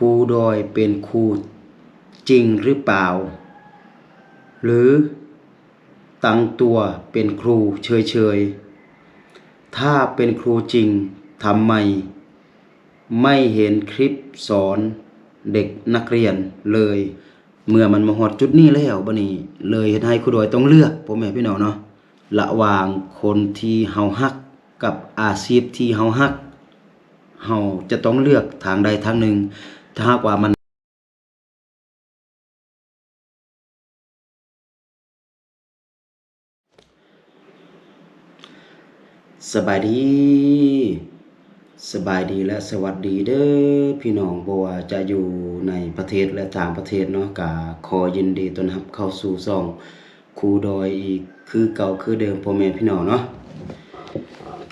รูดอยเป็นครูจริงหรือเปล่าหรือตั้งตัวเป็นครูเฉยๆถ้าเป็นครูจริงทำไมไม่เห็นคลิปสอนเด็กนักเรียนเลยเมื่อมันมาฮอดจุดนี้แล้วบัดนี้เลยเฮ็ดให้ครูดอยต้องเลือกพ่อแม่พี่น้องเนาะระหว่างคนที่เฮาฮักกับอาชีพที่เฮาฮักเฮาจะต้องเลือกทางใดทางหนึ่งถ้าหากว่ามันสบายดีและสวัสดีเด้อพี่น้องบ่ว่าจะอยู่ในประเทศและต่างประเทศเนาะก็ขอยินดีต้อนรับเข้าสู่ช่องครูดอยอีกคือเก่าคือเดิมพ่อแม่พี่น้องเนาะ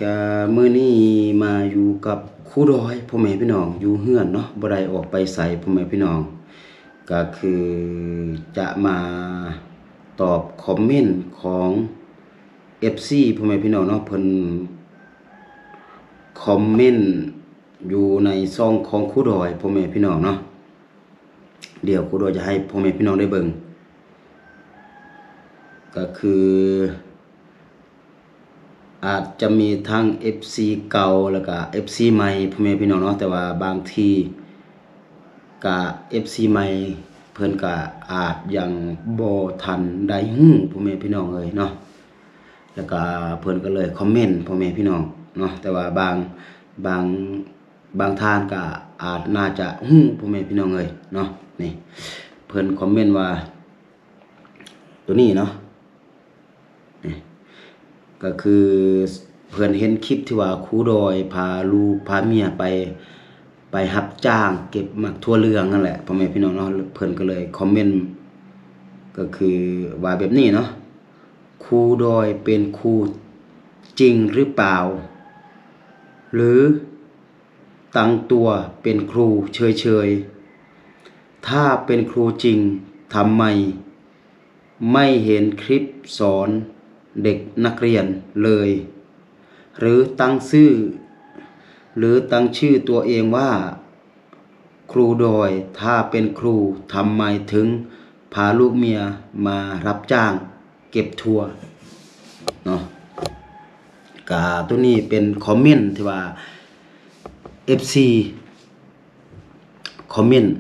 ก็มื้อนี้มาอยู่กับครูดอยพ่อแม่พี่น้องอยู่เฮือนเนาะบ่ได้ออกไปไสพ่อแม่พี่น้องก็คือจะมาตอบคอมเมนต์ของ FC พ่อแม่พี่น้องเนาะเพิ่นคอมเมนต์อยู่ในช่องของครูดอยพ่อแม่พี่น้องเนาะเดี๋ยวครูดอยจะให้พ่อแม่พี่น้องได้เบิ่งก็คืออาจจะมีทั้ง FC เก่าแล้วก็ FC ใหม่พ่อแม่พี่น้องเนาะแต่ว่าบางทีก็ FC ใหม่เพิ่นก็อาจยังบ่ทันได้ฮู้พ่อแม่พี่น้องเอ้ยเนาะแล้วก็เพิ่นก็เลยคอมเมนต์พ่อแม่พี่น้องเนาะแต่ว่าบางท่านก็อาจน่าจะฮู้พ่อแม่พี่น้องเอ้ยเนาะนี่เพิ่นคอมเมนต์ว่าตัวนี้เนาะนี่ก็คือเพิ่นเห็นคลิปที่ว่าครูดอยพาลูกพาเมียไปรับจ้างเก็บหมักทั่วเรืองนั่นแหละพ่อแม่พี่น้องเนาะเพิ่นก็เลยคอมเมนต์ก็คือว่าแบบนี้เนาะครูดอยเป็นครูจริงหรือเปล่าหรือตั้งตัวเป็นครูเฉยๆถ้าเป็นครูจริงทำไมไม่เห็นคลิปสอนเด็กนักเรียนเลยหรือตั้งชื่อตัวเองว่าครูดอยถ้าเป็นครูทำไมถึงพาลูกเมียมารับจ้างเก็บทัวร์เนาะก็ตัวนี้เป็นคอมเมนต์ที่ว่า FC คอมเมนต์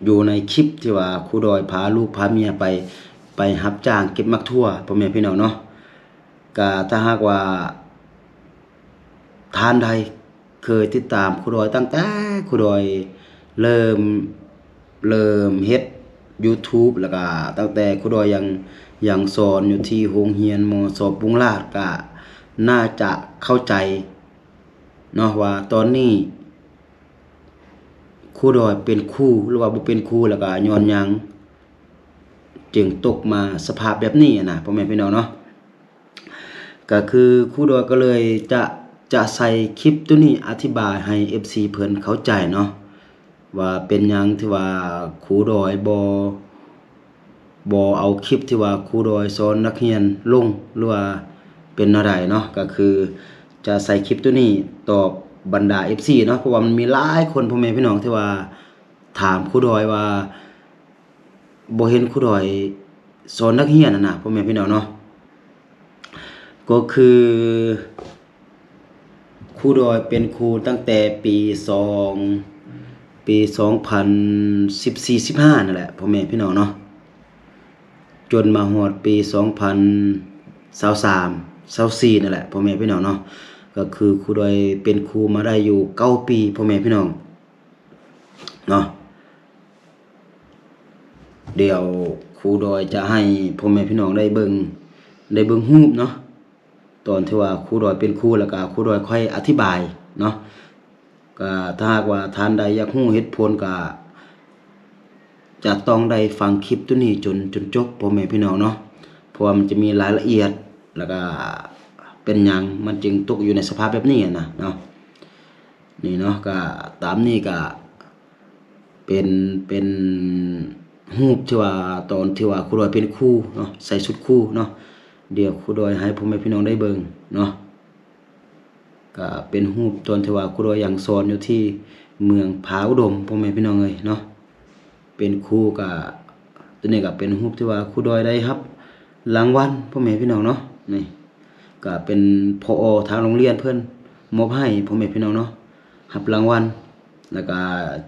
อยู่ในคลิปที่ว่าครูดอยพาลูกพาเมียไปรับจ้างเก็บมักทั่วพ่อแม่พี่น้องเนาะก็ถ้าหากว่าท่านใดเคยติดตามครูดอยตั้งแต่ครูดอยเริ่มเฮ็ด YouTube แล้วก็ตั้งแต่ครูดอยยังสอนอยู่ที่โรงเรียนม.ส.ปรุงราษฎร์ก็น่าจะเข้าใจเนาะว่าตอนนี้ครูดอยเป็นครูหรือว่าบ่เป็นครูแล้วก็ย้อนหยังจึงตกมาสภาพแบบนี้นะพ่อแม่พี่น้องเนาะก็คือครูดอยก็เลยจะใส่คลิปตัวนี้อธิบายให้ FC เพิ่นเข้าใจเนาะว่าเป็นหยังที่ว่าครูดอยบ่เอาคลิปที่ว่าครูดอยสอนนักเรียนลงหรือว่าเป็นอะไรเนาะก็คือจะใส่คลิปตัวนี้ตอบบรรดา FC เนาะเพราะว่ามันมีหลายคนพ่อแม่พี่น้องที่ว่าถามครูดอยว่าบ่เห็นครูดอยสอนนักเรียนน่ะพ่อแม่พี่น้องเนาะก็คือครูดอยเป็นครูตั้งแต่ปี2014-15นั่นแหละพ่อแม่พี่น้องเนาะจนมาฮอดปี2023-24นั่นแหละพ่อแม่พี่น้องเนาะก็คือครูดอยเป็นครูมาได้อยู่9ปีพ่อแม่พี่น้องเนาะเดี๋ยวครูดอยจะให้พ่อแม่พี่น้องได้เบิ่งรูปเนาะตอนที่ว่าครูดอยเป็นครูแล้วก็ครูดอยค่อยอธิบายเนาะก็ถ้าหากว่าท่านใดอยากรู้เหตุผลก็จะต้องได้ฟังคลิปตัวนี้จนจบพ่อแม่พี่น้องเนาะเพราะว่ามันจะมีรายละเอียดแล้วก็เป็นหยังมันจึงตกอยู่ในสภาพแบบนี้นะเนาะนี่เนาะก็ตามนี้ก็เป็นรูปที่ว่าตอนที่ว่าครูดอยเป็นครูเนาะใส่ชุดครูเนาะเดี๋ยวครูดอยให้พ่อแม่พี่น้องได้เบิ่งเนาะก็เป็นรูปตอนที่ว่าครูดอยยังสอนอยู่ที่ เมืองผาอุดมพ่อแม่พี่น้องเอ้ยเนาะเป็นครูกับตัวนี้ก็เป็นรูปที่ว่าครูดอยได้ครับรางวัลพ่อแม่พี่น้องเนาะนี่ก็เป็นผอทางโรงเรียนเพิ่นมอบให้พ่อแม่พี่น้องเนาะรับรางวัลแล้วก็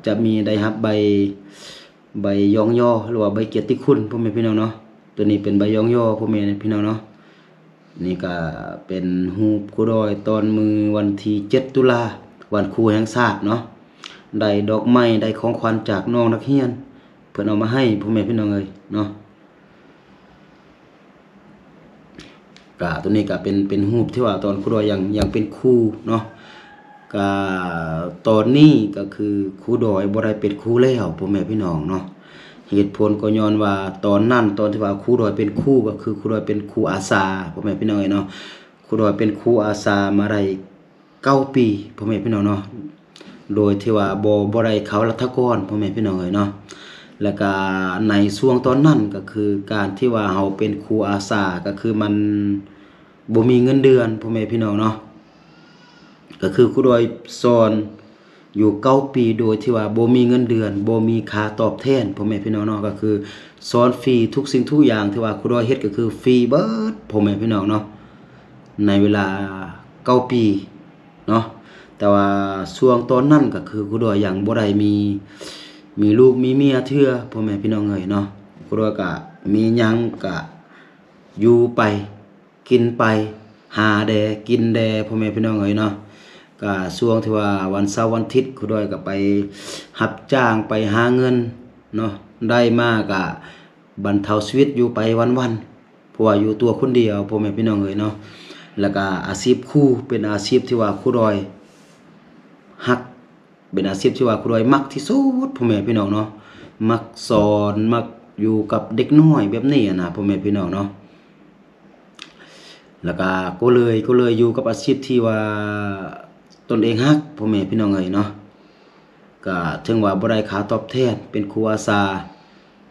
จะมีได้รับใบย่องย่อหรือว่าใบเกียรติคุณพ่อแม่พี่น้องเนาะตัวนี้เป็นใบย่องย่อพ่อแม่พี่น้องเนาะนี่ก็เป็นรูปครูดอยตอนมือวันที่7ตุลาวันครูแห่งชาติเนาะได้ดอกไม้ได้ของขวัญจากน้องนักเรียนเพิ่นเอามาให้พ่อแม่พี่น้องเอ้ยเนาะก็ตัวนี้ก็เป็นรูปที่ว่าตอนครูดอยยังเป็นครูเนาะก็ตอนนี้ก็คือครูดอยบ่ได้เป็นครูแล้วพ่อแม่พี่น้องเนาะเหตุผลก็ย้อนว่าตอนนั้นตอนที่ว่าครูดอยเป็นครูก็คือครูดอยเป็นครูอาสาพ่อแม่พี่น้องเอ้ยเนาะครูดอยเป็นครูอาสามาได้9ปีพ่อแม่พี่น้องเนาะโดยที่ว่าบ่ได้เข้ารัฐกรพ่อแม่พี่น้องเอ้ยเนาะแล้วก็ในช่วงตอนนั้นก็คือการที่ว่าเฮาเป็นครูอาสาก็คือมันบ่มีเงินเดือนพ่อแม่พี่น้องเนาะก็คือครูดอยสอนอยู่9ปีโดยที่ว่าบ่มีเงินเดือนบ่มีค่าตอบแทนพ่อแม่พี่น้องเนาะก็คือสอนฟรีทุกสิ่งทุกอย่างที่ว่าครูดอยเฮ็ดก็คือฟรีเบิดพ่อแม่พี่น้องเนาะในเวลา9ปีเนาะแต่ว่าช่วงตอนนั้นก็คือครูดอยยังบ่ได้มีลูกมีเมียเทื่อพ่อแม่พี่น้องเอ้ยเนาะครูดอยก็มีหยังก็อยู่ไปกินไปหาแดกินแดพ่อแม่พี่น้องเอ้ยเนาะก็ช่วงที่ว่าวันเสาร์วันอาทิตย์ครูดอยก็ไปรับจ้างไปหาเงินเนาะได้มาก็บรรเทาชีวิตอยู่ไปวันๆเพราะว่าอยู่ตัวคนเดียวพ่อแม่พี่น้องเอ้ยเนาะแล้วก็อาชีพครูเป็นอาชีพที่ว่าครูดอยฮักเป็นอาชีพที่ว่าครูดอยมักที่สุดพ่อแม่พี่น้องเนาะมักสอนมักอยู่กับเด็กน้อยแบบนี้นะพ่อแม่พี่น้องเนาะแล้วก็เลยอยู่กับอาชีพที่ว่าตนเองฮักพ่อแม่พี่น้องเอ้ยเนาะก็ถึงว่าบ่ได้ค่าตอบแทนเป็นครูอาสา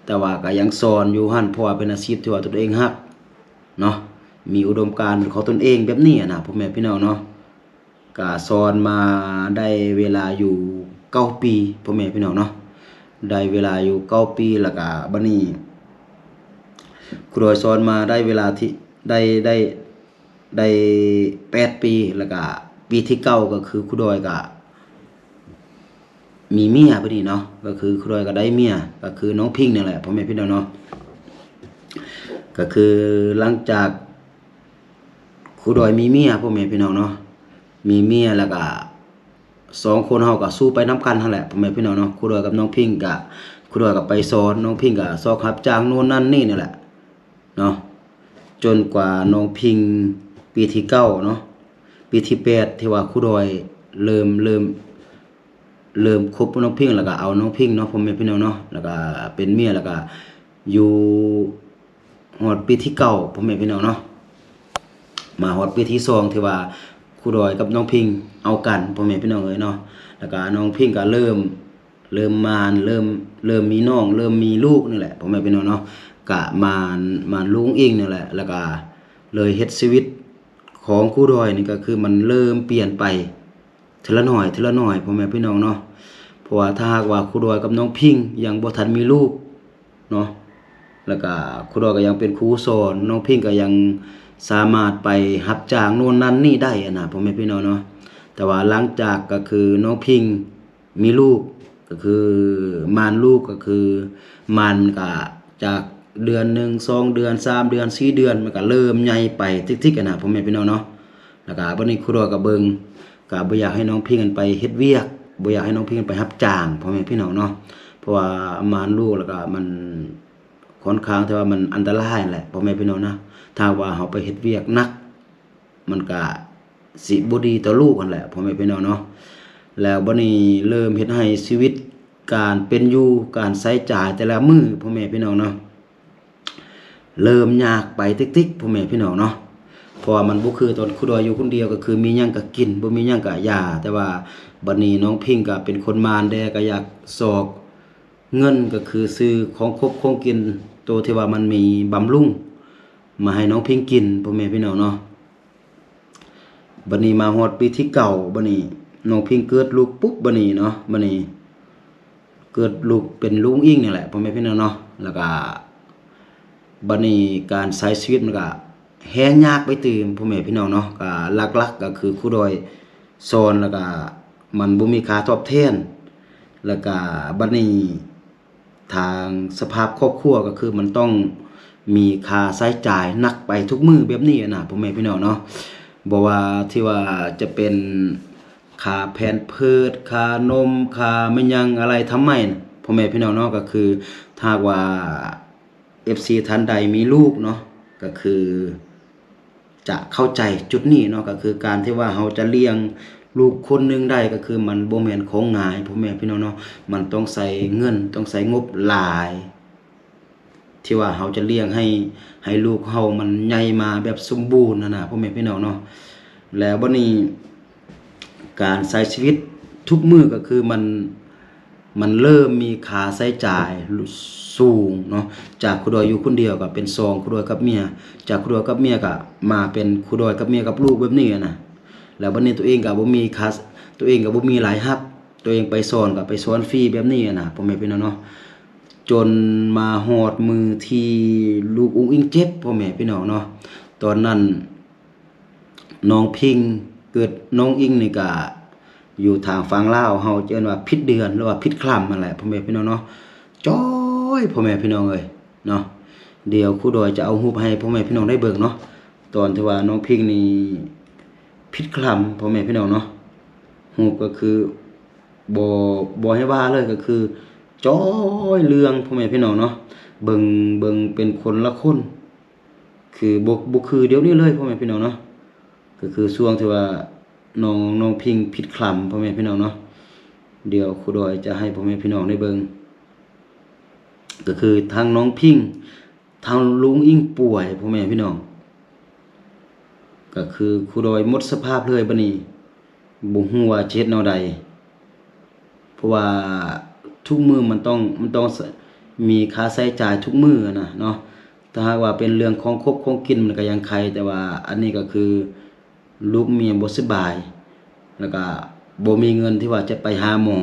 แต่ว่าก็ยังสอนอยู่หั่นเพราะว่าเป็นอาชีพที่ว่าตนเองฮักเนาะมีอุดมการณ์ของตนเองแบบนี้นะพ่อแม่พี่น้องเนาะก็สอนมาได้เวลาอยู่9ปีพ่อแม่พี่น้องเนาะได้เวลาอยู่9ปีแล้วก็บัดนี้ครูดอยสอนมาได้เวลาที่ได้8ปีแล้วก็ปีที่9ก็คือครูดอยก็มีเมียพอดีเนาะก็คือครูดอยก็ได้เมียก็คือน้องพิงนี่แหละพ่อแม่พี่น้องเนาะก็คือหลังจากครูดอยมีเมียพ่อแม่พี่น้องเนาะมีเมียแล้วก็2คนเฮาก็สู้ไปนํกันนั่นแหละพ่อแม่พี่น้องเนาะครูดอยกับน้องพิงก็ครูดอยก็ไปสอนน้องพิงก็สอนรับจ้างโน่นนั่นนี่แหละเนาะจนกว่าน้องพิงปีที่9เนาะปีที่8ที่ว่าครูดอยเริ่มคบกับน้องพิงแล้วก็เอาน้องพิงเนาะพ่อแม่พี่น้องเนาะแล้วก็เป็นเมียแล้วก็อยู่ฮอดปีที่9พ่อแม่พี่น้องเนาะมาฮอดปีที่2ที่ว่าครูดอยกับน้องพิงเอากันพ่อแม่พี่น้องเอ้ยเนาะแล้วก็น้องพิงก็เริ่มมานเริ่มมีน้องเริ่มมีลูกนี่แหละพ่อแม่พี่น้องเนาะก็มานลุงอิงนี่แหละแล้วก็เลยเฮ็ดชีวิตของครูดอยนี่ก็คือมันเริ่มเปลี่ยนไปทีละหน่อยพ่อแม่พี่น้องเนาะเพราะว่าถ้าหากว่าครูดอยกับน้องพิงยังบ่ทันมีลูกเนาะแล้วก็ครูดอยก็ยังเป็นครูสอนน้องพิงก็ยังสามารถไปรับจ้างโน่นนั่นนี่ได้นะพ่อแม่พี่น้องเนาะแต่ว่าหลังจากก็คือน้องพิงมีลูกก็คือมานลูกก็คือมันก็จากเดือน1 2เดือน3เดือน4เดือนมันก็เริ่มใหญ่ไปทิกๆกันนะพ่อแม่พี่น้องเนาะแล้วก็บัดนี้ครูดอยก็เบิ่งก็บ่อยากให้น้องพิงกันไปเฮ็ดเวียกบ่อยากให้น้องพิงกันไปรับจ้างพ่อแม่พี่น้องเนาะเพราะว่ามานลูกแล้วก็มันค่อนข้างที่ว่ามันอันตรายแหละพ่อแม่พี่น้องนะถ้าว่าเฮาไปเฮ็ดเวียกหนักมันก็สิบ่ดีต่อลูกนั่นแหละพ่อแม่พี่น้องเนาะแล้วบัดนี้เริ่มเฮ็ดให้ชีวิตการเป็นอยู่การใช้จ่ายแต่ละมื้อพ่อแม่พี่น้องเนาะเริ่มยากไปติ๊กๆพ่อแม่พี่น้องเนาะเพราะว่ามันบ่คือตอนครูดอยอยู่คนเดียวก็คือมีหยังก็กินบ่มีหยังก็ยาแต่ว่าบัดนี้น้องพิงก็เป็นคนมารแดก็อยากสอกเงินก็คือซื้อของครบของกินตัวที่ว่ามันมีบำรุงมาให้น้องพิงกินพ่อแม่พี่น้องเนาะบัดนี้มาฮอดปีที่9บัดนี้ น้องพิงเกิดลูกปุ๊บบัดนี้เนาะบัดนี้เกิดลูกเป็นลุงอิงนี่แหละพ่อแม่พี่น้องเนาะแล้วก็บัดนี้การใช้ชีวิตมันก็แฮงยากไปตื่มพ่อแม่พี่น้องเนาะก็หลักๆก็คือครูดอยสอนแล้วก็มันบ่มีค่าตอบแทนแล้วก็บัดนี้ทางสภาพครอบครัวก็คือมันต้องมีค่าใช้จ่ายหนักไปทุกมื้อแบบนี้นะพ่อแม่พี่น้องเนาะบ่ว่าที่ว่าจะเป็นค่าแพมเพิร์สค่านมค่าแม่หยังอะไรทำไมนะพ่อแม่พี่น้องเนาะก็คือถ้าว่า FC ท่านใดมีลูกเนาะก็คือจะเข้าใจจุดนี้เนาะก็คือการที่ว่าเราจะเลี้ยงลูกคนหนึงได้ก็คือมันบ่แม่นของง่ายพ่อแม่พี่น้องเนาะมันต้องใส่เงินต้องใส่งบหลายที่ว่าเราจะเลี้ยงให้ลูกเรามันใหญ่มาแบบสมบูรณ์นะพ่อแม่พี่น้องเนาะแล้วบัดนี้การใช้ชีวิตทุกมื้อก็คือมันเริ่มมีค่าใช้จ่ายสูงเนาะจากครูดอยอยู่คนเดียวก็เป็น2ครูดอยกับเมียจากครูดอยกับเมียก็มาเป็นครูดอยกับเมียกับลูกแบบนี้นะแล้วบัดนี้ตัวเองก็บ่มีค่าตัวเองก็บ่มีรายรับตัวเองไปสอนก็ไปสอนฟรีแบบนี้นะพ่อแม่พี่น้องเนาะจนมาฮอดมือที่ลูกอุ้งอิงเจ็บพ่อแม่พี่น้องเนาะตอนนั้นน้องพิงเกิดน้องอิงนี่ก็อยู่ทางฝั่งลาวเฮาเอิ้นว่าผิดเดือนหรือว่าผิดคลำนั่นแหละพ่อแม่พี่น้องเนาะจ้อยพ่อแม่พี่น้องเอ้ยเนาะเดี๋ยวครูดอยจะเอารูปให้พ่อแม่พี่น้องได้เบิ่งเนาะตอนที่ว่าน้องพิงนี่ผิดคลำพ่อแม่พี่น้องเนาะรูปก็คือบ่ให้ว่าเลยก็คือจ้อยเรืองพ่อแม่พี่น้องเนาะเบิ่งเป็นคนละคนคือบ่คือเดี๋ยวนี้เลยพ่อแม่พี่น้องเนาะก็คือช่วงที่ว่าน้องพิงผิดคลำพ่อแม่พี่น้องเนาะเดี๋ยวครูดอยจะให้พ่อแม่พี่น้องได้เบิ่งก็คือทางน้องพิงทางลุงอิงป่วยพ่อแม่พี่น้องก็คือครูดอยหมดสภาพเลยบัดนี้บ่ฮู้ว่าจะเฮ็ดแนวใดเพราะว่าทุกมื้อมันต้องมีค่าใช้จ่ายทุกมื้อนะเนาะถ้าหากว่าเป็นเรื่องของคบของกินมันก็ยังใครแต่ว่าอันนี้ก็คือลูกเมียบ่สบายแล้วก็บ่มีเงินที่ว่าจะไปหาหมอ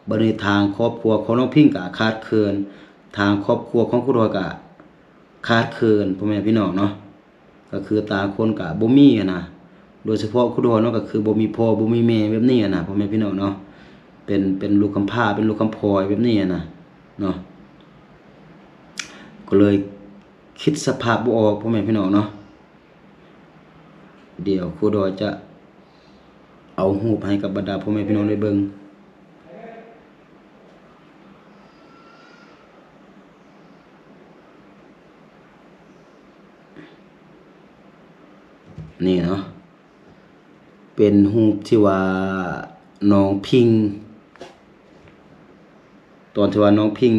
บัดนี้ทางครอบครัวของน้องพิงก็ขาดเคินทางครอบครัวของครูดอยก็ขาดเคินพ่อแม่พี่น้องเนาะก็คือต่างคนก็บ่มีนะโดยเฉพาะครูดอยเนาะก็คือบ่มีพ่อบ่มีแม่แบบนี้นะพ่อแม่พี่น้องเนาะเป็นลูกกำพร้าเป็นลูกกำพร้อยแบบนี้นะเนาะก็เลยคิดสภาพบ่ออกพ่อแม่พี่น้องเนาะเดี๋ยวครูดอยจะเอารูปให้กับบรรดาพ่อแม่พี่น้องได้เบิ่งนี่เนาะเป็นรูปที่ว่าน้องพิงตอนที่ว่าน้องพิง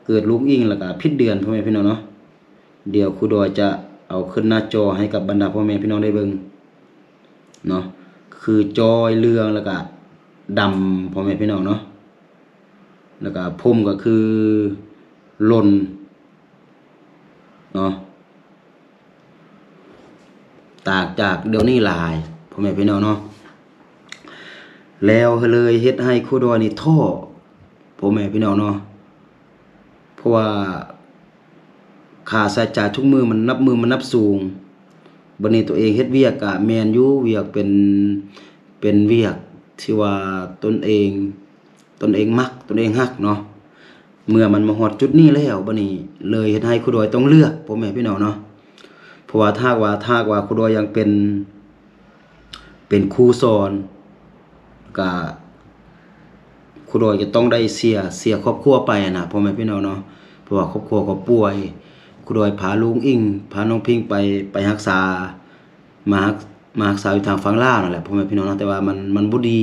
เกิดลูกอิงแล้วก็ผิดเดือนพ่อแม่พี่น้องเนาะเดี๋ยวครูดอยจะเอาขึ้นหน้าจอให้กับบรรดาพ่อแม่พี่น้องได้เบิ่งเนาะคือจอยเรืองแล้วก็ดำพ่อแม่พี่น้องเนาะแล้วก็ผมก็คือหล่นเนาะต่างจากเดี๋ยวนี้หลายพ่อแม่พี่น้องเนาะแล้วเลยเฮ็ดให้ครูดอยนี่ท้อพ่อแม่พี่น้องเนาะเพราะว่าค่าใช้จ่ายทุกมื้อมันนับสูงบัดนี้ตัวเองเฮ็ดเวียกก็แม่นอยู่เวียกเป็นเวียกที่ว่าตนเองมักตนเองฮักเนาะเมื่อมันมาฮอดจุดนี้แล้วบัดนี้เลยเฮ็ดให้ครูดอยต้องเลือกพ่อแม่พี่น้องเนาะเพราะว่าถ้าว่าครูดอยยังเป็นครูสอนก็ครูดอยจะต้องได้เสียครอบครัวไปนะพ่อแม่พี่น้องเนาะเพราะว่าครอบครัวก็ป่วยครูดอยพาลุงอิงพาน้องพิงไปรักษามารักษาอยู่ทางฝั่งลาวนั่นแหละพ่อแม่พี่น้องเนาะแต่ว่ามันบ่ดี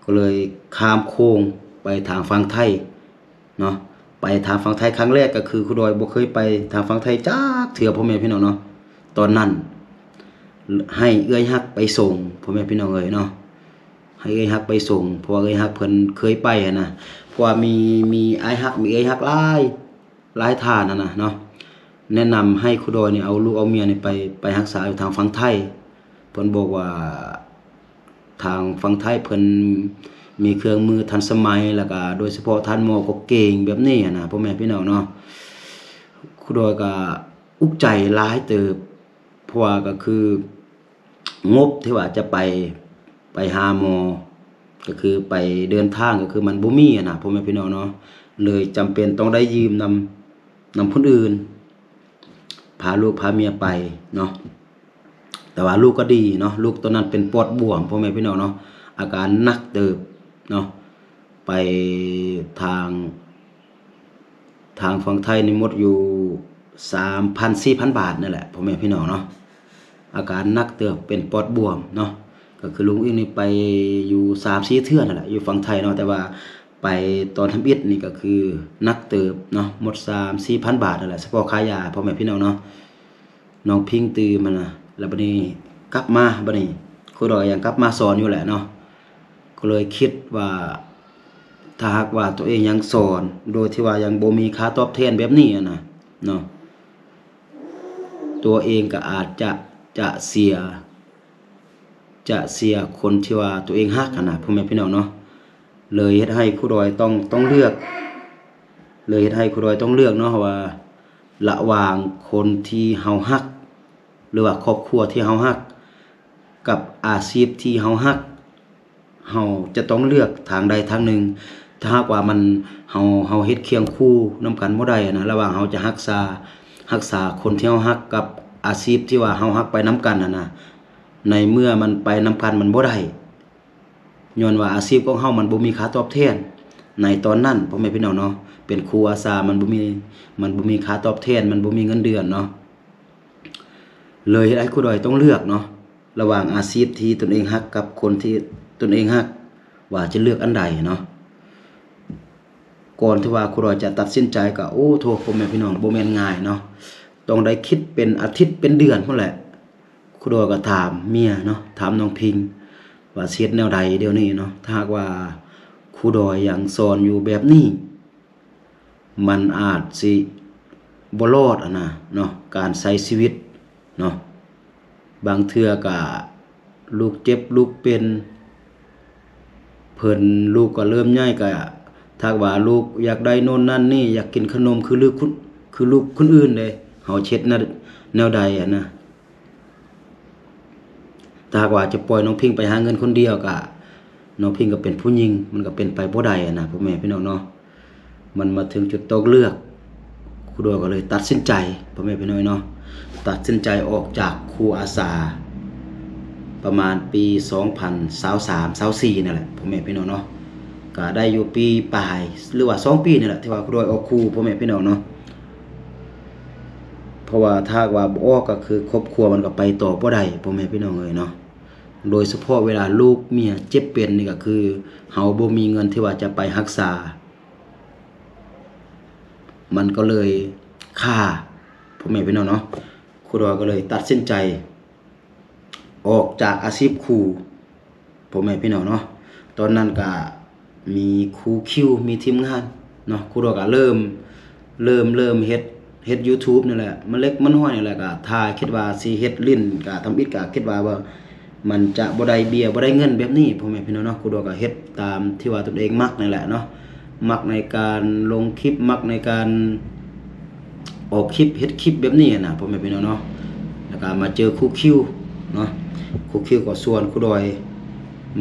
ก็เลยข้ามโค้งไปทางฝั่งไทยเนาะไปทางฝั่งไทยครั้งแรกก็คือครูดอยบ่เคยไปทางฝั่งไทยจักเทื่อพ่อแม่พี่น้องเนาะตอนนั้นให้เอื้อยฮักไปส่งพ่อแม่พี่น้องเอ้ยเนาะให้เอื้อยฮักไปส่งเพราะว่าเอื้อยฮักเพิ่นเคยไปนะเพราะว่ามีอ้ายฮักมีเอื้อยฮักหลายท่านนะเนาะแนะนำให้ครูดอยนี่เอาลูกเอาเมียนี่ไปรักษาอยู่ทางฝั่งไทยเพิ่นบอกว่า ทางฝั่งไทยเพิ่นมีเครื่องมือทันสมัยแล้วก็โดยเฉพาะท่านหมอก็เก่งแบบนี้นะพ่อแม่พี่น้องเนาะครูดอยก็อุกใจหลายเติบเพราะว่าก็คืองบที่ว่าจะไปหาหมอก็คือไปเดินทางก็คือมันบ่มีนะพ่อแม่พี่น้องเนาะเลยจำเป็นต้องได้ยืมนำคนอื่นพาลูกพาเมียไปเนาะแต่ว่าลูกก็ดีเนาะลูกตอนนั้นเป็นปอดบวมพ่อแม่พี่น้องเนาะอาการหนักเติบเนาะไปทางฝั่งไทยนี่หมดอยู่ 3,000-4,000 บาทนั่นแหละพ่อแม่พี่น้องเนาะอาการหนักเติบเป็นปอดบวมเนาะก็คือลุงอิงนี่ไปอยู่ 3-4 เทื่อนั่นแหละอยู่ฝั่งไทยเนาะแต่ว่าไปตอนทำอิฐนี่ก็คือนักเติบเนาะหมด 3-4,000 บาทนั่นแหละเฉพาะค่ายาพ่อแม่พี่น้องเนาะน้องพิงตื่นมันนะแล้วบัดนี้กลับมาบัดนี้ครูดอยยังกลับมาสอนอยู่แหละเนาะก็เลยคิดว่าถ้าหากว่าตัวเองยังสอนโดยที่ว่ายังบ่มีค่าตอบแทนแบบนี้นะเนาะตัวเองก็อาจจะเสียคนที่ว่าตัวเองฮักนะพ่อแม่พี่น้องเนาะเลยเฮ็ดให้ครูดอยต้องเลือกเลยเฮ็ดให้ครูดอยต้องเลือกเนาะว่าระหว่างคนที่เฮาฮักหรือว่าครอบครัวที่เฮาฮักกับอาชีพที่เฮาฮักเฮาจะต้องเลือกทางใดทางหนึ่งถ้าหากว่ามันเฮาเฮ็ดเคียงคู่นำกันบ่ได้นะระหว่างเฮาจะรักษาคนที่เฮาฮักกับอาชีพที่ว่าเฮาฮักไปนำกันนะในเมื่อมันไปนำกันมันบ่ได้ย้อนว่าอาชีพของเฮามันบ่มีค่าตอบแทนในตอนนั้นพ่อแม่พี่น้องเนาะเป็นครูอาสามันบ่มีค่าตอบแทนมันบ่มีเงินเดือนเนาะเลยให้ครูดอยต้องเลือกเนาะระหว่างอาชีพที่ตนเองฮักกับคนที่ตนเองฮักว่าจะเลือกอันใดเนาะก่อนที่ว่าครูดอยจะตัดสินใจก็โอ้โทพ่อแม่พี่น้องบ่แม่นง่ายเนาะต้องได้คิดเป็นอาทิตย์เป็นเดือนพุ่นแหละครูดอยก็ถามเมียเนาะถามน้องพิงว่าเฮ็ดแนวใดเดี๋ยวนี้เนาะถ้าหากว่าครูดอยยังสอนอยู่แบบนี้มันอาจสิบ่รอดนะเนาะการใช้ชีวิตเนาะบางเทื่อก็ลูกเจ็บลูกเป็นเพิ่นลูกก็เริ่มใหญ่ก็ถ้าว่าลูกอยากได้โน่นนั่นนี่อยากกินขนมคือลูกคนอื่นเลยเฮาเช็ดแนวใดนะถ้าว่าจะปล่อยน้องพิงไปหาเงินคนเดียวก็น้องพิงก็เป็นผู้หญิงมันก็เป็นไปบ่ได้นะพ่อแม่พี่น้องเนาะมันมาถึงจุดต้องเลือกครูดอยก็เลยตัดสินใจพ่อแม่พี่น้องเนาะตัดสินใจออกจากครูอาสาประมาณปี2023-24นั่นแหละพ่อแม่พี่น้องเนาะก็ได้อยู่ปีปลายหรือว่า2ปีนี่แหละที่ว่าครูดอยออกครูพ่อแม่พี่น้องเนาะเพราะว่าถ้าว่าบ่ออกก็คือครอบครัวมันก็ไปต่อบ่ได้พ่อแม่พี่น้องเอ้ยเนาะโดยเฉพาะเวลาลูกเมียเจ็บเป็นนี่ก็คือเฮาบ่มีเงินที่ว่าจะไปรักษามันก็เลยค่าพ่อแม่พี่น้องเนาะครูดอยก็เลยตัดสินใจออกจากอาชีพครูพ่อแม่พี่น้องเนาะตอนนั้นก็มีครูคิวมีทีมงานเนาะครูดอยก็เริ่มเฮ็ด YouTube นี่แหละมันเล็กมันน้อยนี่แหละก็ถ้าคิดว่าสิเฮ็ดลิ้นก็ทำอิฐก็คิดว่ามันจะบ่ได้เบี้ยบ่ได้เงินแบบนี้พ่อแม่พี่น้องเนาะครูดอยก็เฮ็ดตามที่ว่าตนเองมักนั่นแหละเนาะมักในการลงคลิปมักในการออกคลิปเฮ็ดคลิปแบบนี้นะพ่อแม่พี่น้องเนาะแล้วก็มาเจอครูคิวเนาะครูคิวก็ส่วนครูดอย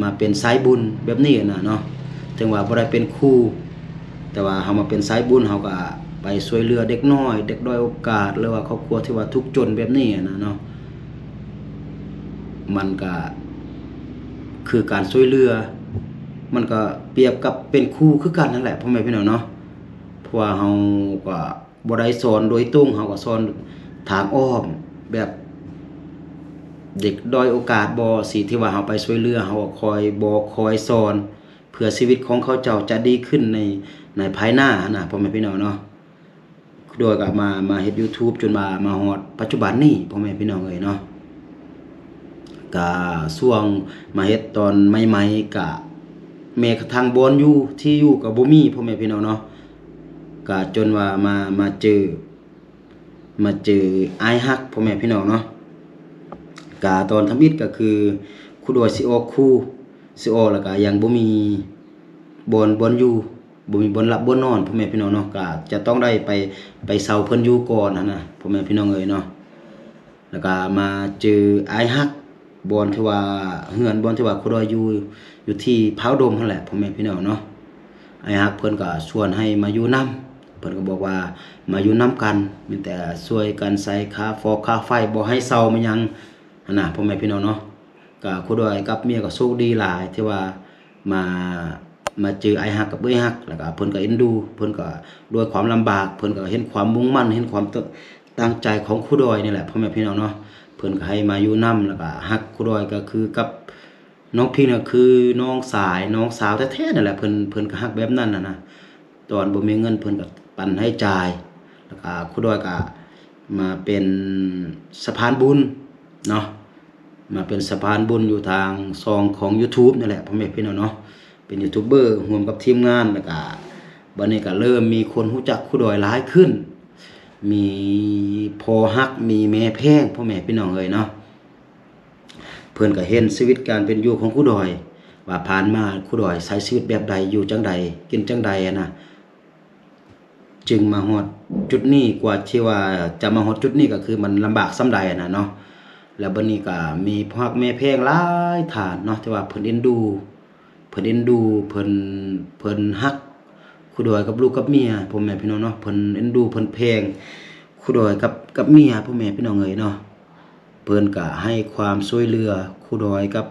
มาเป็นสายบุญแบบนี้นะเนาะถึงว่าบ่ได้เป็นครูแต่ว่าเฮามาเป็นสายบุญเฮาก็ไปช่วยเหลือเด็กน้อยเด็กด้อยโอกาสหรือว่าครอบครัวที่ว่าทุกข์จนแบบนี้นะเนาะมันก็คือการช่วยเหลือมันก็เปรียบกับเป็นครูคือกันนั่นแหละพ่อแม่พี่น้องเนาะเพราะว่าเฮาก็บ่ได้สอนโดยตรงเฮาก็สอนทางอ้อมแบบเด็กด้อยโอกาสบ่สิที่ว่าเฮาไปช่วยเหลือเฮาก็คอยสอนเพื่อชีวิตของเขาเจ้าจะดีขึ้นในภายหน้านะพ่อแม่พี่น้องเนาะโดยก็มาเฮ็ด YouTube จนมาฮอดปัจจุบันนี้พ่อแม่พี่น้องเอ้ยเนาะก็ช่วงมาเฮ็ดตอนใหม่ๆก็แม้กระทั่งบอนอยู่ที่อยู่ก็บ่มีพ่อแม่พี่น้องเนาะก็จนว่ามาเจออ้ายฮักพ่อแม่พี่น้องเนาะก็ตอนทำอิฐก็คือครูดอยสิออกครู สิออกแล้วก็ยังบ่มีบ่อนอยู่บ่มีบ่อนหลับบ่อนนอนพ่อแม่พี่น้องเนาะก็จะต้องได้ไปเซาเพิ่นอยู่ก่อนนะพ่อแม่พี่น้องเอ้ยเนาะแล้วก็มาเจออ้ายฮักบ่อนที่ว่าเฮือนบ่อนที่ว่าครูดอยอยู่ที่พร้าวดมนั่นแหละพ่อแม่พี่น้องเนาะอ้ายฮักเพิ่นก็ชวนให้มาอยู่นํเพิ่นก็บอกว่ามาอยู่นํกันมีแต่ช่วยกันใส่ค่าฟอกค่าไฟบ่ให้เซามันหยังหั่นน่ะพ่อแม่พี่น้องเนาะก็ครูดอยกับเมียก็โชคดีหลายที่ว่ามาเจอไอ้ฮักกับเอ้ยฮักแล้วก็เพิ่นก็เอ็นดูเพิ่นก็ด้วยความลำบากเพิ่นก็เห็นความมุ่งมั่นเห็นความตั้งใจของครูดอยนี่แหละพ่อแม่พี่น้องเนาะเพิ่นก็ให้มาอยู่นํแล้วก็ฮักครูดอยก็คือกับน้องพิงน่ะคือน้องสายน้องสาวแท้ๆนั่นแหละเพิ่นก็ฮักแบบนั้นน่ะนะตอนบ่มีเงินเพิ่นก็ปันให้จ่ายแล้วก็ครูดอยก็มาเป็นสะพานบุญเนาะมาเป็นสะพานบุญอยู่ทางซองของ YouTube นี่แหละพ่อแม่พี่น้องเนาะเป็นยูทูบเบอร์ร่วมกับทีมงานแล้วก็บัดนี้ก็เริ่มมีคนรู้จักครูดอยหลายขึ้นมีพ่อฮักมีแม่แพงพ่อแม่พี่น้องเอ้ยเนาะเพิ่นก็เห็นชีวิตการเป็นอยู่ของครูดอยว่าผ่านมาครูดอยใช้ชีวิตแบบใดอยู่จังใดกินจังใดนะจึงมาฮอดจุดนี้กว่าที่ว่าจะมาฮอดจุดนี้ก็คือมันลำบากส่ำใดนะเนาะแล้วบัดนี้ก็มีพ่อฮักแม่แพงหลายฐานเนาะที่ว่าเพิ่นเอ็นดูเพิ่นฮักครูดอยกับลูกกับเมียพ่อแม่พี่น้องเนาะเพิ่นเอ็นดูเพิ่นแพงครูดอยกับเมียพ่อแม่พี่น้องเอ้ยเนาะเพิ่นก็ให้ความช่วยเหลือครูดอยกับ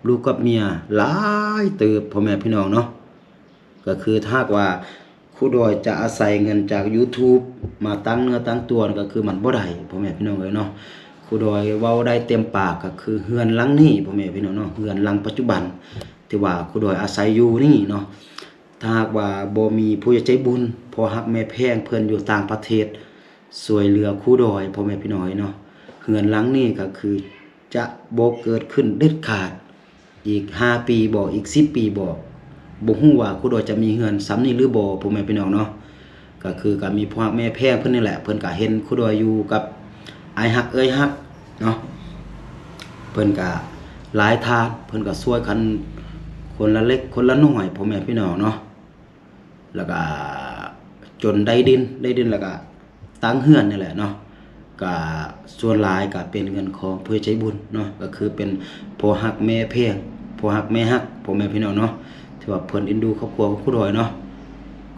ลูกกับเมียหลายเติบพ่อแม่พี่น้องเนาะก็คือถ้าว่าครูดอยจะอาศัยเงินจาก YouTube มาตั้งเนื้อตั้งตัวก็คือมันบ่ได้พ่อแม่พี่น้องเอ้ยเนาะครูดอยเว้าได้เต็มปากก็คือเฮือนหลังนี้พ่อแม่พี่น้องเนาะเฮือนหลังปัจจุบันที่ว่าครูดอยอาศัยอยู่นี่เนาะถ้าหากว่าบ่มีผู้ใจบุญพอฮักแม่แพงเพิ่นอยู่ต่างประเทศช่วยเหลือครูดอยพ่อแม่พี่น้องเนาะเฮือนหลังนี้ก็คือจะบ่เกิดขึ้นเด็ดขาดอีก5ปีบ่อีก10ปีบ่ฮู้ว่าครูดอยจะมีเฮือนซ้ำนี้หรือบ่พ่อแม่พี่น้องเนาะก็คือก็มีพ่อฮักแม่แพงเพิ่นนี่แหละเพิ่นก็เห็นครูดอยอยู่กับอ้ายฮักเอ้ยฮักเนาะเพิ่นก็หลายทางเพิ่นก็ช่วยกันคนละเล็กคนละน้อยพ่อแม่พี่น้องเนาะแล้วก็จนได้ดินแล้วก็ตั้งเฮือนนี่แหละเนาะก็ส่วนหลายก็เป็นเงินของผู้ใจบุญเนาะก็คือเป็นพ่อฮักแม่แพงพ่อฮักแม่ฮักพ่อแม่พี่น้องเนาะที่ว่าเพิ่นเอ็นดูครอบครัวของครูดอยเนาะ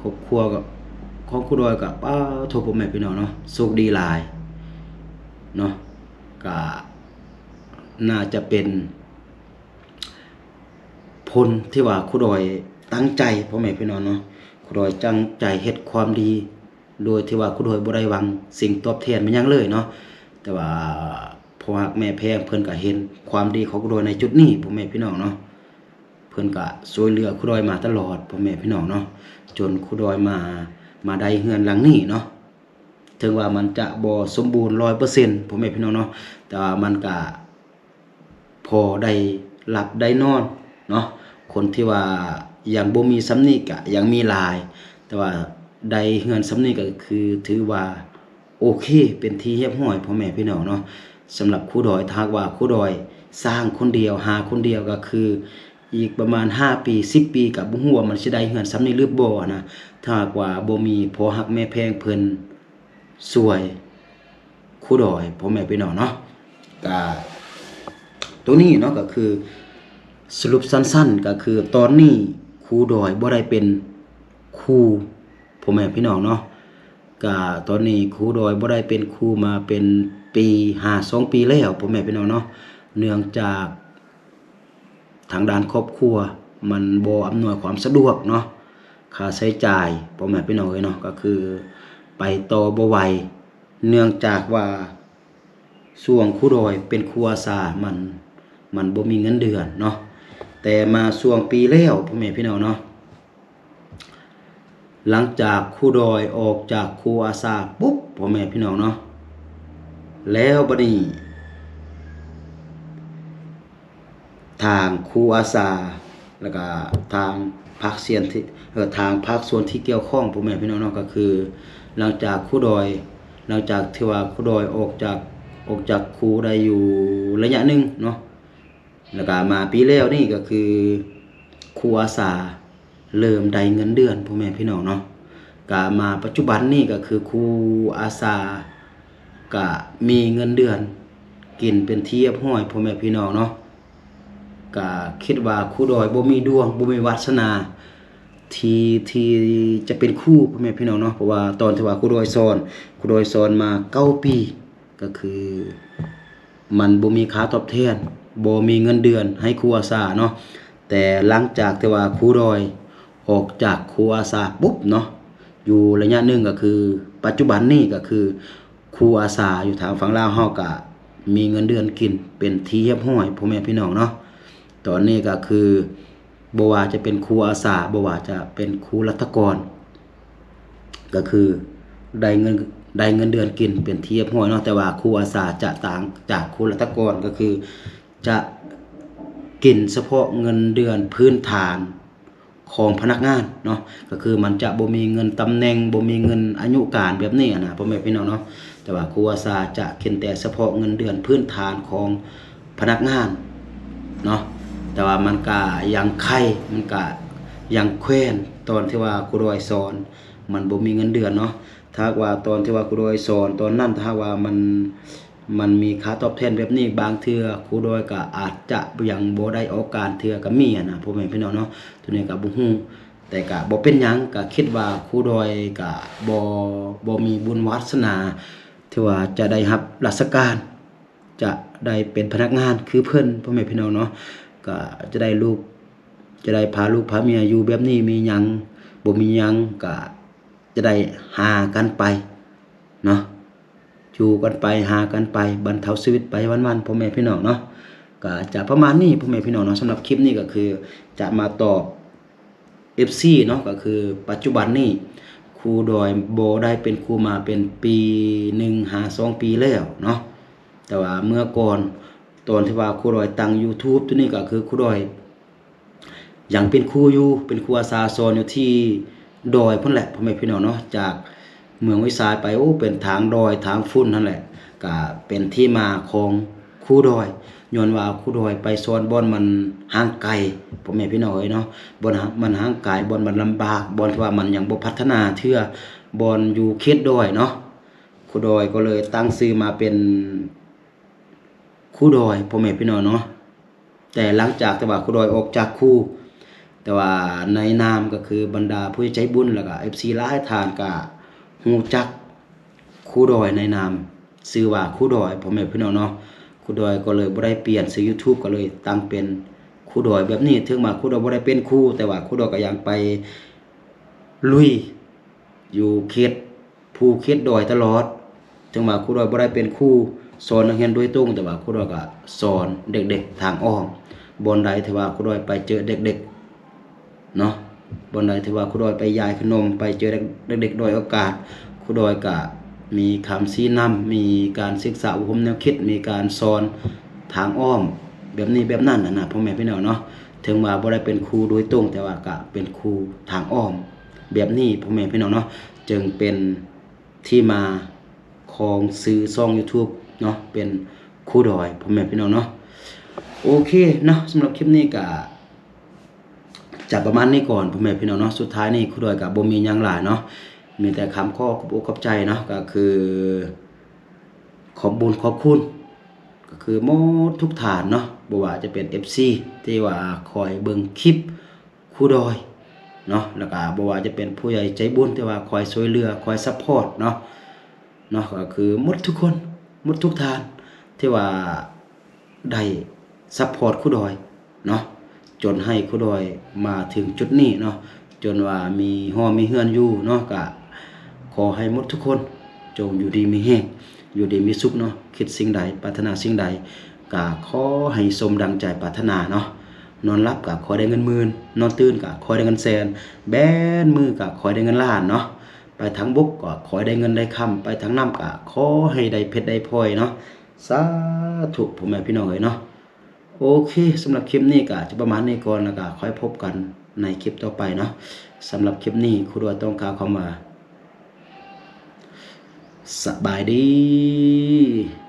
ครอบครัวก็ของครูดอยก็ป้าโทพ่อแม่พี่น้องเนาะโชคดีหลายเนาะก็น่าจะเป็นผลที่ว่าครูดอยตั้งใจพ่อแม่พี่น้องเนาะครูดอยตั้งใจเฮ็ดความดีโดยที่ว่าครูดอยบ่ได้หวังสิ่งตอบแทนมันหยังเลยเนาะแต่ว่าพ่อฮักแม่แพงเพิ่นก็เห็นความดีของครูดอยในจุดนี้พ่อแม่พี่น้องเนาะเพิ่นก็ช่วยเหลือครูดอยมาตลอดพ่อแม่พี่น้องเนาะจนครูดอยมาได้เฮือนหลังนี้เนาะถึงว่ามันจะบ่สมบูรณ์ 100% พ่อแม่พี่น้องเนาะแต่ว่ามันก็พอได้หลับได้นอนเนาะคนที่ว่ายังบ่มีสำนึกก็ยังมีหลายแต่ว่าได้เฮือนสำนึกก็คือถือว่าโอเคเป็นที่เรียบร้อยพ่อแม่พี่น้องเนาะสำหรับครูดอยถ้าว่าครูดอยสร้างคนเดียวหาคนเดียวก็คืออีกประมาณ5ปี10ปีก็บ่ฮู้ว่ามันสิได้เฮือนสำนึกหรือบ่นะถ้าหากว่าบ่มีพ่อฮักแม่แพงเพิ่นช่วยครูดอยพ่อแม่พี่น้องเนาะก็ตัวนี้เนาะก็คือสรุปสั้นๆก็คือตอนนี้ครูดอยบ่ได้เป็นครูพ่อแม่พี่น้องเนาะก็ตอนนี้ครูดอยบ่ได้เป็นครูมาเป็นปี52ปีแล้วพ่อแม่พี่น้องเนาะเนื่องจากทางด้านครอบครัวมันบ่อำนวยความสะดวกเนาะค่าใช้จ่ายพ่อแม่พี่น้องเนาะก็คือไปต่อบ่ไหวเนื่องจากว่าช่วงครูดอยเป็นครูอาสามันบ่มีเงินเดือนเนาะแต่มาช่วงปีแล้วพ่อแม่พี่น้องเนาะหลังจากครูดอยออกจากครูอาสาปุ๊บพ่อแม่พี่น้องเนาะแล้วบัดนี้ทางครูอาสาแล้วก็ทางภาคส่วนที่ทางภาคส่วนที่เกี่ยวข้องพ่อแม่พี่น้องเนาะก็คือหลังจากครูดอยหลังจากที่ว่าครูดอยออกจากครูได้อยู่ระยะหนึ่งเนาะแล้วก็มาปีแล้วนี่ก็คือ ครูอาสาเริ่มได้เงินเดือนพ่อแม่พี่น้องเนาะก็มาปัจจุบันนี่ก็คือครูอาสาก็มีเงินเดือนกินเป็นที่เรียบร้อยพ่อแม่พี่น้องเนาะก็คิดว่าครูดอยบ่มีดวงบ่มีวาสนาที่จะเป็นครูพ่อแม่พี่น้องเนาะเพราะว่าตอนที่ว่าครูดอยสอนมา9 ปีก็คือมันบ่มีค่าตอบแทนบ่มีเงินเดือนให้ครูอาสาเนาะแต่หลังจากที่ว่าครูดอยออกจากครูอาสาปุ๊บเนาะอยู่ระยะหนึ่งก็คือปัจจุบันนี้ก็คือครูอาสาอยู่ทางฝั่งลาวเฮาก็มีเงินเดือนกินเป็นที่เรียบร้อยพ่อแม่พี่น้องเนาะตอนนี้ก็คือบ่ว่าจะเป็นครูอาสาบ่ว่าจะเป็นครูรัฐกรก็คือได้เงินเดือนกินเป็นที่เรียบร้อยเนาะแต่ว่าครูอาสาจะต่างจากครูรัฐกรก็คือจะกินเฉพาะเงินเดือนพื้นฐานของพนักงานเนาะก็คือมันจะบ่มีเงินตำแหน่งบ่มีเงินอายุการแบบนี้นะพ่อแม่พี่น้องเนาะแต่ว่าครูอาสาจะกินแต่เฉพาะเงินเดือนพื้นฐานของพนักงานเนาะแต่ว่ามันก็ยังไข่มันก็ยังแคว้นตอนที่ว่าครูดอยสอนมันบ่มีเงินเดือนเนาะถ้าว่าตอนที่ว่าครูดอยสอนตอนนั้นถ้าว่ามันมีค่าตอบแทนแบบนี้บางเทื่อครูดอยก็อาจจะยังบ่ได้ออกการเทื่อก็มีนะพ่อแม่พี่น้องเนาะตัวนี้ก็บ่ฮู้แต่ก็บ่เป็นหยังก็คิดว่าครูดอยก็บ่มีบุญวาสนาที่ว่าจะได้รับราชการจะได้เป็นพนักงานคือเพิ่นพ่อแม่พี่น้องเนาะก็จะได้พาลูกพาเมียอยู่แบบนี้มีหยังบ่มีหยังก็จะได้หากันไปเนาะอยู่กันไปหากันไปบรรเทาชีวิตไปวันๆพ่อแม่พี่น้องเนาะก็จะประมาณนี้พ่อแม่พี่น้องเนาะสำหรับคลิปนี้ก็คือจะมาตอบ FC เนาะก็คือปัจจุบันนี้ครูดอยบ่ได้เป็นครูมาเป็นปี1หา2 ปีแล้วเนาะแต่ว่าเมื่อก่อนตอนที่ว่าครูดอยตั้ง YouTube ตัวนี้ก็คือครูดอยยังเป็นครูอยู่เป็นครูอาสาสอนอยู่ที่ดอยพุ่นแหละพ่อแม่พี่น้องเนาะจากเมืองวิสายไปเป็นทางดอยทางฝุ่นนั่นแหละก็เป็นที่มาของครูดอยย้อนว่าครูดอยไปสอนบ่อนมันห่างไกลพ่อแม่พี่น้องเอ้ยเนาะบ่อนมันห่างไกลบ่อนมันลำบากบ่อนที่ว่ามันยังบ่พัฒนาเทื่อบ่อนอยู่เขตดอยเนาะครูดอยก็เลยตั้งชื่อมาเป็นครูดอยพ่อแม่พี่น้องเนาะแต่หลังจากที่ว่าครูดอยออกจากครูแต่ว่าในนามก็คือบรรดาผู้ใจบุญแล้วก็ FC หลายท่านก็ฮู้จักครูดอยในนามชื่อว่าครูดอยพ่อแม่พี่น้องเนาะครูดอยก็เลยบ่ได้เปลี่ยนชื่อ YouTube ก็เลยตั้งเป็นครูดอยแบบนี้ถึงมาครูดอยบ่ได้เป็นครูแต่ว่าครูดอยก็ยังไปลุยอยู่เขตดอยตลอดถึงมาครูดอยบ่ได้เป็นครูสอนนักเรียนโดยตรงแต่ว่าครูดอยก็สอนเด็กๆทางอ้อมบ่อนใดที่ว่าครูดอยไปเจอเด็กๆเนาะบ่อนใดที่ว่าครูดอยไปยายขนมไปเจอเด็กๆโดยโอกาสครูดอยก็มีคำชี้นำมีการศึกษาอบรมแนวคิดมีการสอนทางอ้อมแบบนี้แบบนั้นนะพ่อแม่พี่น้องเนาะถึงว่าบ่ได้เป็นครูโดยตรงแต่ว่าก็เป็นครูทางอ้อมแบบนี้พ่อแม่พี่น้องเนาะจึงเป็นที่มาของสื่อช่อง YouTube เนาะเป็นครูดอยพ่อแม่พี่น้องเนาะโอเคเนาะสำหรับคลิปนี้ก็จะประมาณนี้ก่อนพ่อแม่พี่น้องเนาะสุดท้ายนี่ครูดอยก็บ่มีหยังหลายเนาะมีแต่คำขอบใจเนาะก็คือขอบบุญขอบคุณก็คือหมดทุกฐานเนาะบ่ว่าจะเป็น FC ที่ว่าคอยเบิ่งคลิปครูดอยเนาะแล้วก็บ่ว่าจะเป็นผู้ใหญ่ใจบุญที่ว่าคอยช่วยเหลือคอยซัพพอร์ตเนาะก็คือหมดทุกคนหมดทุกฐานที่ว่าได้ซัพพอร์ตครูดอยเนาะจนให้ครูดอยมาถึงจุดนี้เนาะจนว่ามีมีเฮือนอยู่เนาะก็ขอให้หมดทุกคนจงอยู่ดีมีแรงอยู่ดีมีสุขเนาะคิดสิ่งใดปรารถนาสิ่งใดก็ขอให้สมดังใจปรารถนาเนาะนอนหลับก็ขอได้เงินหมื่นนอนตื่นก็ขอได้เงินแสนแบนมือก็ขอได้เงินล้านเนาะไปทางบกก็ขอได้เงินได้คำไปทางน้ำก็ขอให้ได้เพชรได้พลอยเนาะสาธุพ่อแม่พี่น้องเอ้ยเนาะโอเคสำหรับคลิปนี้ก็จะประมาณนี้ก่อนแล้วก็ค่อยพบกันในคลิปต่อไปเนาะสำหรับคลิปนี้ครูดอยต้องกล่าวคำว่าสบายดี